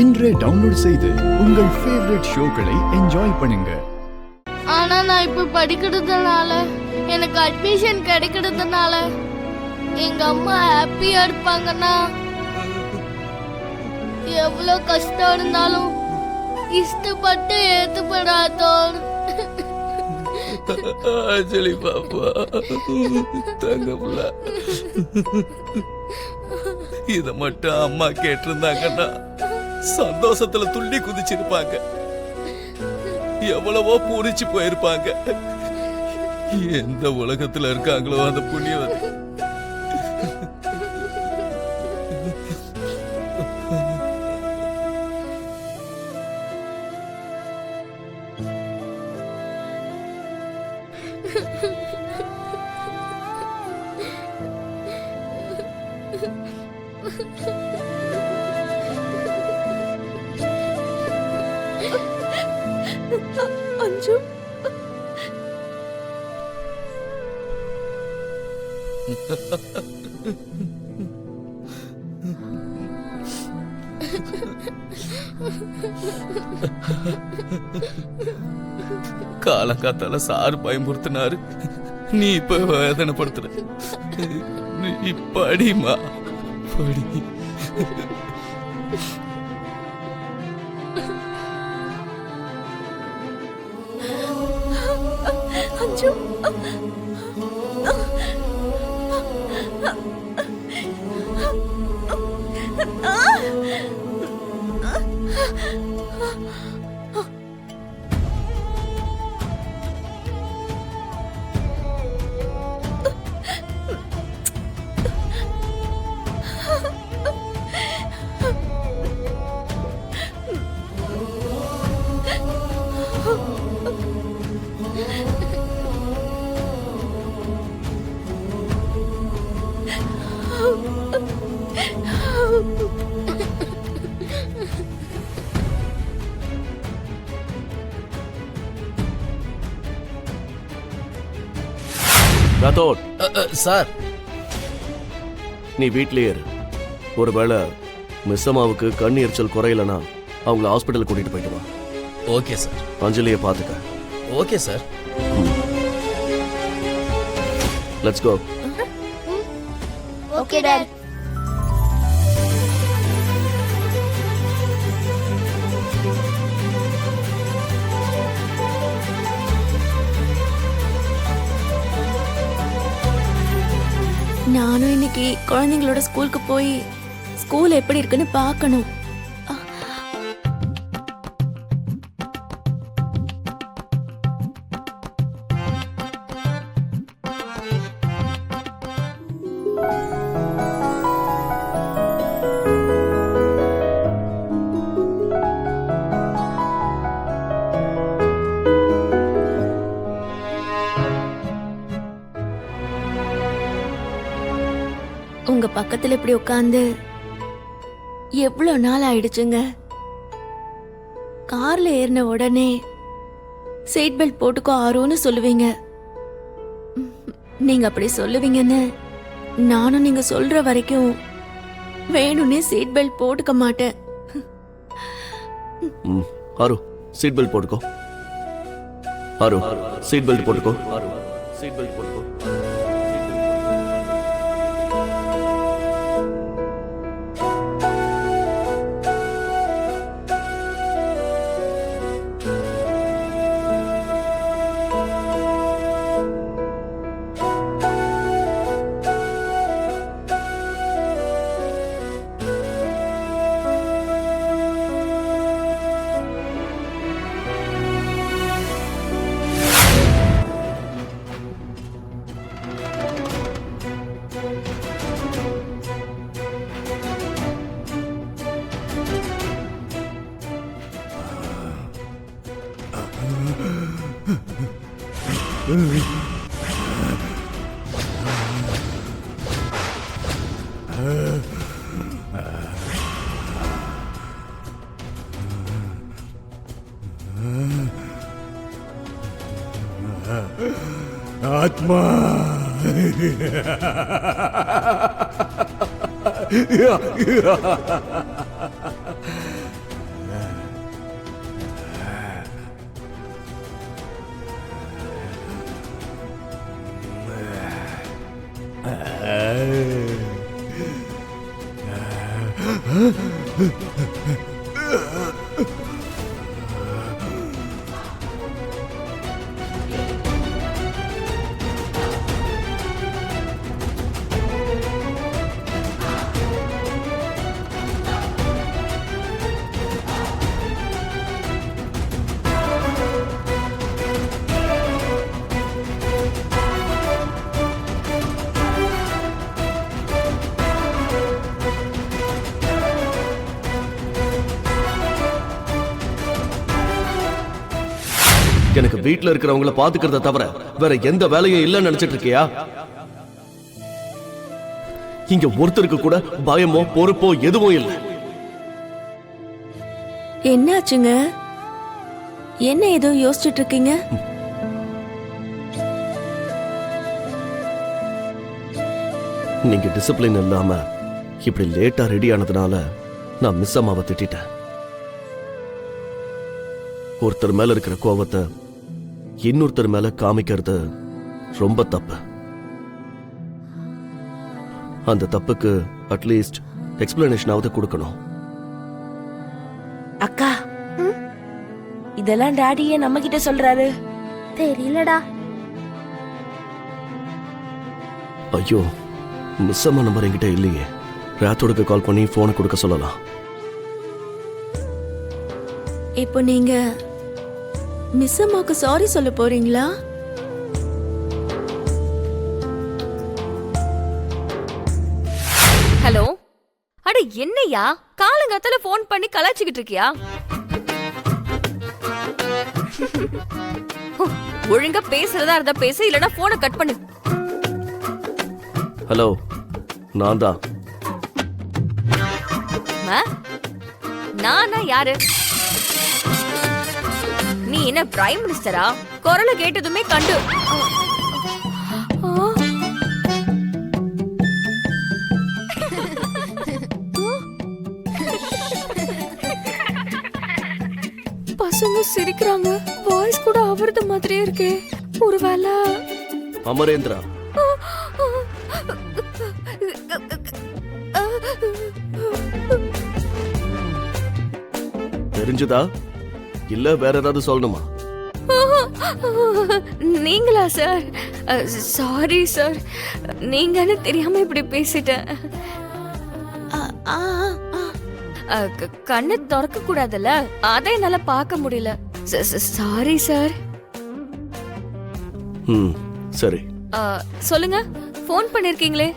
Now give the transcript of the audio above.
இன்றே டவுன்லோட் செய்து உங்கள் ஃபேவரட் ஷோக்களை என்ஜாய் பண்ணுங்க. ஆனா நான் இப்ப படிக்கிறதுனால எனக்கு அட்மிஷன் கிடைக்கிறதுனால எங்க அம்மா ஹாப்பியா இருப்பாங்கன்னா எவ்வளவு கஷ்டம் இருந்தாலும் இஷ்டப்பட்டு ஏத்துப்படாதோம். அஞ்சலி பாப்பா, தங்கப்புல, இத மட்டும் அம்மா கேட்டிருந்தாங்கன்னா சந்தோஷத்துல துள்ளி குதிச்சிருப்பாங்க, எவ்வளவோ பூரிச்சு போயிருப்பாங்க. எந்த உலகத்துல இருக்காங்களோ அந்த புண்ணியவதி. அஞ்சு, காலங்காத்தால சாரு பயமுறுத்தினாரு, நீ இப்ப வேதனைப்படுத்துற. நீ படிமா, படி. அஞ்சு, ராதோட், சார், நீ வீட்லயே இரு. ஒருவேளை மிஸ் அம்மாவுக்கு கண் எரிச்சல் குறையலனா அவங்கள ஹாஸ்பிட்டல் கூட்டிட்டு போயிட்டு வா. Okay sir. அஞ்சலியை பாத்துக்க. Okay sir. Let's go. Okay dad. நானும் இன்னைக்கு குழந்தைங்களோட ஸ்கூலுக்கு போய் ஸ்கூல் எப்படி இருக்குன்னு பார்க்கணும். உங்க பக்கத்துல இப்படி உட்கார்ந்து எவ்வளவு நாள் ஆயிடுச்சுங்க. கார்ல ஏறின உடனே சீட் பெல்ட் போட்டுக்கோ ஆரோன்னு சொல்லுவீங்க. நீங்க அப்படி சொல்லுவீங்கன்னு நானும் நீங்க சொல்ற வரைக்கும் வேணும்னே சீட் பெல்ட் போட்டுக்க மாட்டேன். ஆரு, சீட் பெல்ட் போட்டுக்கோ. ஆரு, சீட் பெல்ட் போட்டுக்கோ. சீட் பெல்ட் போட்டுக்கோ. ஆத்மா எனக்கு வீட்ல இருக்கிறவங்கள பாத்துக்கிறத தவிர வேற எந்த வேலையும் இல்லைன்னு நினைச்சிட்டு இருக்கியா? இங்க ஒருத்தருக்கு கூட பயமோ பொறுப்போ எதுவும் இல்லை. என்னாச்சுங்க? என்ன ஏதோ யோசிச்சுட்டு இருக்கீங்க? நீங்க டிசிப்ளின் இல்லாம இப்படி லேட்டா ரெடி ஆனதுனால நான் மிஸ் அம்மாவை திட்டிட்டேன். ஒருத்தர் மேல இருக்கிற கோவத்தை இன்னொருத்தர் மேல காமிக்கிறது ரொம்ப தப்பு. அந்த தப்புக்கு அட்லீஸ்ட் எக்ஸ்பிளனேஷனாவது கொடுக்கணும். அக்கா இதெல்லாம் டாடியே நம்ம கிட்ட சொல்றாரு. தெரியலடா. ஐயோ, மிஸ் அம்மா நம்பர் என்கிட்ட இல்லையே. ராத்தோடுக்கு கால் பண்ணி போனை கொடுக்க சொல்லலாம். இப்போ நீங்க மிஸ் அம்மாக்கு சாரி சொல்ல போறீங்களா? ஹலோ, அட என்னையா காலங்காத்தால போன் பண்ணி கலாய்ச்சிக்கிட்டு இருக்கியா? ஒழுங்கா பேசுறதா இருந்தா பேசு, இல்லனா போனை கட் பண்ணு. ஹலோ, நான் தான். நானா யாரு? நீ என்ன பிரைம் மினிஸ்டரா? குரலை கேட்டதுமே கண்டு பசங்க சிரிக்கிறாங்க. வாய்ஸ் கூட அவரது மாதிரியே இருக்கே. ஒருவேளை அமரேந்திரா. தெரிஞ்சுதா இல்ல வேற ஏதாவது சொல்லணுமா? நீங்களா சார்? சாரி சார், நீங்கன்னு தெரியாம இப்படி பேசிட்டேன். கண்ணு திறக்க கூடாதுல்ல, அதை என்னால பார்க்க முடியல. Sorry sir. சரி. சொல்லுங்க, ஃபோன் பண்ணிருக்கீங்களே.